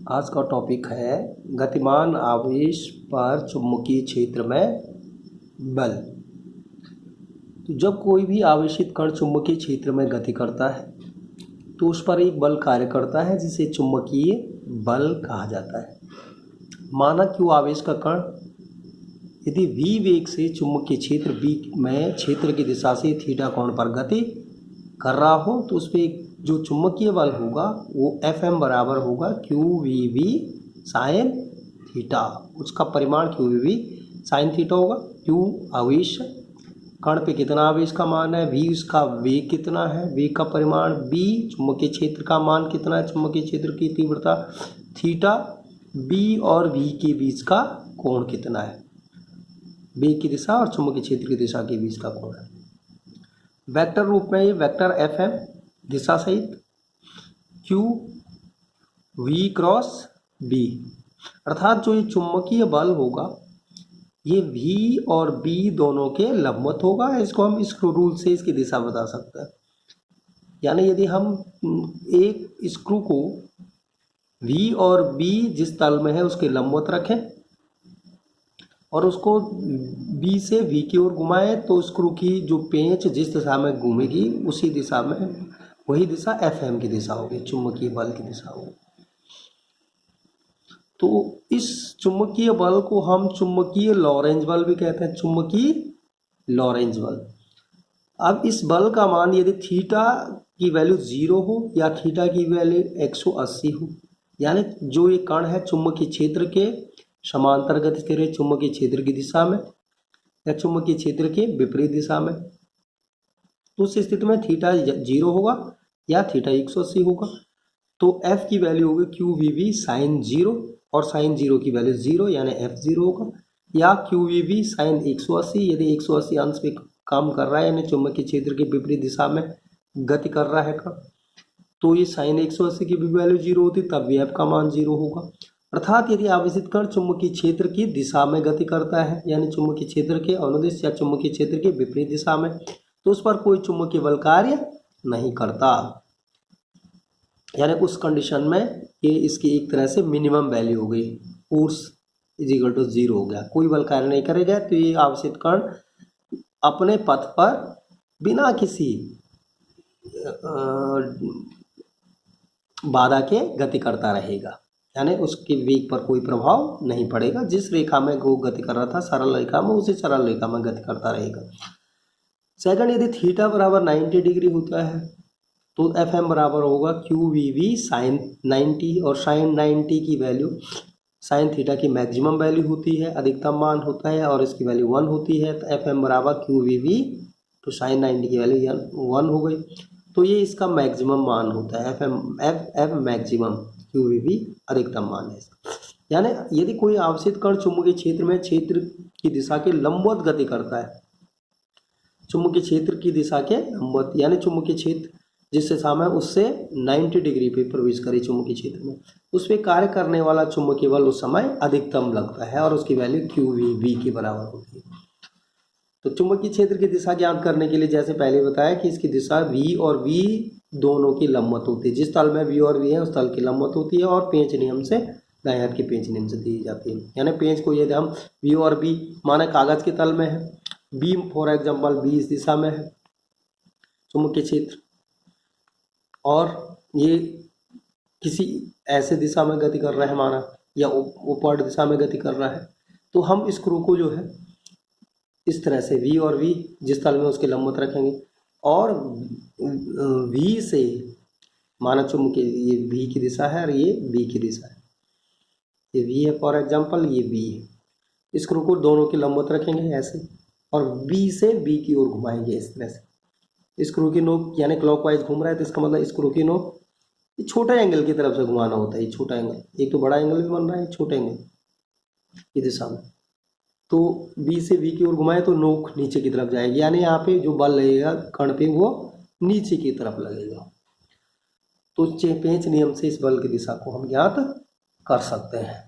आज का टॉपिक है गतिमान आवेश पर चुंबकीय क्षेत्र में बल। तो जब कोई भी आवेशित कण चुंबकीय क्षेत्र में गति करता है तो उस पर एक बल कार्य करता है जिसे चुंबकीय बल कहा जाता है। माना कि वो आवेश का कण यदि v वेग से चुंबकीय क्षेत्र B में क्षेत्र की दिशा से थीटा कोण पर गति कर रहा हो तो उस पर जो चुंबकीय बल होगा वो Fm बराबर होगा QVV साइन थीटा। उसका परिमाण QVV साइन थीटा होगा। Q आवेश, कण पे कितना आवेश का मान है, V उसका वेग कितना है, वेग का परिमाण, B चुंबकीय क्षेत्र का मान कितना है, चुंबकीय क्षेत्र की तीव्रता, थीटा B और V के बीच का कोण कितना है, वेग की दिशा और चुंबकीय क्षेत्र की दिशा के बीच का कोण है। वेक्टर रूप में ये वेक्टर Fm दिशा सहित Q V क्रॉस B, अर्थात जो ये चुंबकीय बल होगा ये V और B दोनों के लंबवत होगा। इसको हम इस रूल से इसकी दिशा बता सकते हैं। यानी यदि हम एक स्क्रू को V और B जिस तल में है उसके लंबवत रखें और उसको B से V की ओर घुमाएं तो स्क्रू की जो पेंच जिस दिशा में घूमेगी उसी दिशा में वही दिशा Fm की दिशा होगी, चुंबकीय बल की दिशा होगी। तो इस चुंबकीय बल को हम चुंबकीय लॉरेंज बल भी कहते हैं, चुंबकीय लॉरेंज बल। अब इस बल का मान यदि थीटा की वैल्यू 0 हो या थीटा की वैल्यू 180 हो, यानी जो ये कण है चुंबकीय क्षेत्र के समांतर गति कर रहे चुंबकीय क्षेत्र की दिशा में या चुंबकीय क्षेत्र के विपरीत दिशा में, तो उस स्थिति में थीटा 0 होगा या थीटा 180 होगा। तो F की वैल्यू होगी QVV साइन 0 और साइन 0 की वैल्यू 0 यानी F0 होगा, या QVV साइन 180 यदि 180 अंश पे काम कर रहा है यानी चुंबकीय क्षेत्र के विपरीत दिशा में गति कर रहा है कण, तो ये साइन 180 की भी वैल्यू 0 होती तब भी F का मान 0 होगा। अर्थात यदि आवेशित कण चुंबकीय क्षेत्र की दिशा में गति करता है यानी चुंबकीय क्षेत्र के अनुदिश या चुंबकीय क्षेत्र के विपरीत दिशा में, तो उस पर कोई चुंबकीय बल कार्य नहीं करता। यानी उस कंडीशन में ये इसकी एक तरह से मिनिमम वैल्यू हो गई, फोर्स इज इक्वल टू 0 हो गया, कोई बल कार्य नहीं करेगा। तो ये आवेशित कण अपने पथ पर बिना किसी बाधा के गति करता रहेगा, यानी उसके वेग पर कोई प्रभाव नहीं पड़ेगा। जिस रेखा में वो गति कर रहा था सरल रेखा में, उसी सरल रेखा में गति करता रहेगा। सेकंड, यदि थीटा बराबर 90 डिग्री होता है तो Fm बराबर होगा QVV साइन 90, और साइन 90 की वैल्यू साइन थीटा की मैक्सिमम वैल्यू होती है, अधिकतम मान होता है और इसकी वैल्यू 1 होती है। तो Fm बराबर QVV तो साइन 90 की वैल्यू 1 हो गई, तो ये इसका मैक्सिमम मान होता है। F मैक्सिमम, QVV अधिकतम मान है इसका। यानी यदि कोई आवेशित कण चुंबकीय क्षेत्र में क्षेत्र की दिशा के लंबवत गति करता है, चुंबकीय क्षेत्र की दिशा के लंबवत, यानी चुंबकीय क्षेत्र जिस दिशा में उससे 90 डिग्री पे प्रवेश करे चुंबकीय क्षेत्र में, उस पर कार्य करने वाला चुंबकीय बल उस समय अधिकतम लगता है और उसकी वैल्यू QVV के बराबर होती है। तो चुंबकीय क्षेत्र की दिशा ज्ञात करने के लिए जैसे पहले बताया कि इसकी दिशा V और V दोनों की लंबवत होती है, जिस तल में V और V है उस तल की लंबवत होती है और पेंच नियम से, दाएं हाथ के पेंच नियम से दी जाती है। यानी पेंच को यदि हम V और B माने कागज के तल में है, B फॉर एग्जाम्पल B इस दिशा में है चुंबकीय क्षेत्र और ये किसी ऐसे दिशा में गति कर रहा है माना, या ऊपर दिशा में गति कर रहा है, तो हम स्क्रू को जो है इस तरह से V और V जिस तल में उसके लंबवत रखेंगे और V से माना चुंबकीय ये V की दिशा है और ये B की दिशा है, ये V है फॉर एग्जाम्पल, ये B है। स्क्रू को दोनों के लंबवत रखेंगे ऐसे और B से B की ओर घुमाएंगे इस तरह से। स्क्रू की नोक यानी क्लॉकवाइज घूम रहा है तो इसका मतलब स्क्रू की नोक छोटे एंगल की तरफ से घुमाना होता है। ये छोटा एंगल, एक तो बड़ा एंगल भी बन रहा है, छोटे एंगल की दिशा में, तो B से V की ओर घुमाए तो नोक नीचे की तरफ जाएगी, यानी यहाँ पे जो बल लगेगा कण पे वो नीचे की तरफ लगेगा। तो पेंच नियम से इस बल की दिशा को हम ज्ञात कर सकते हैं।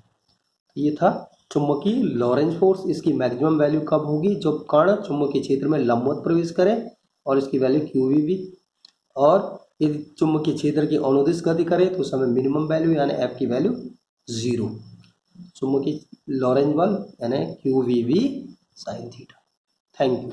ये था चुंबकीय लॉरेंज फोर्स। इसकी मैक्सिमम वैल्यू कब होगी, जब कण चुंबकीय क्षेत्र में लंबवत प्रवेश करे और इसकी वैल्यू QVV, और यदि चुंबकीय क्षेत्र की अनुदिश गति करे तो उस समय मिनिमम वैल्यू यानी F की वैल्यू 0। चुंबकीय लॉरेंज बल यानी QVV sin theta. Thank you.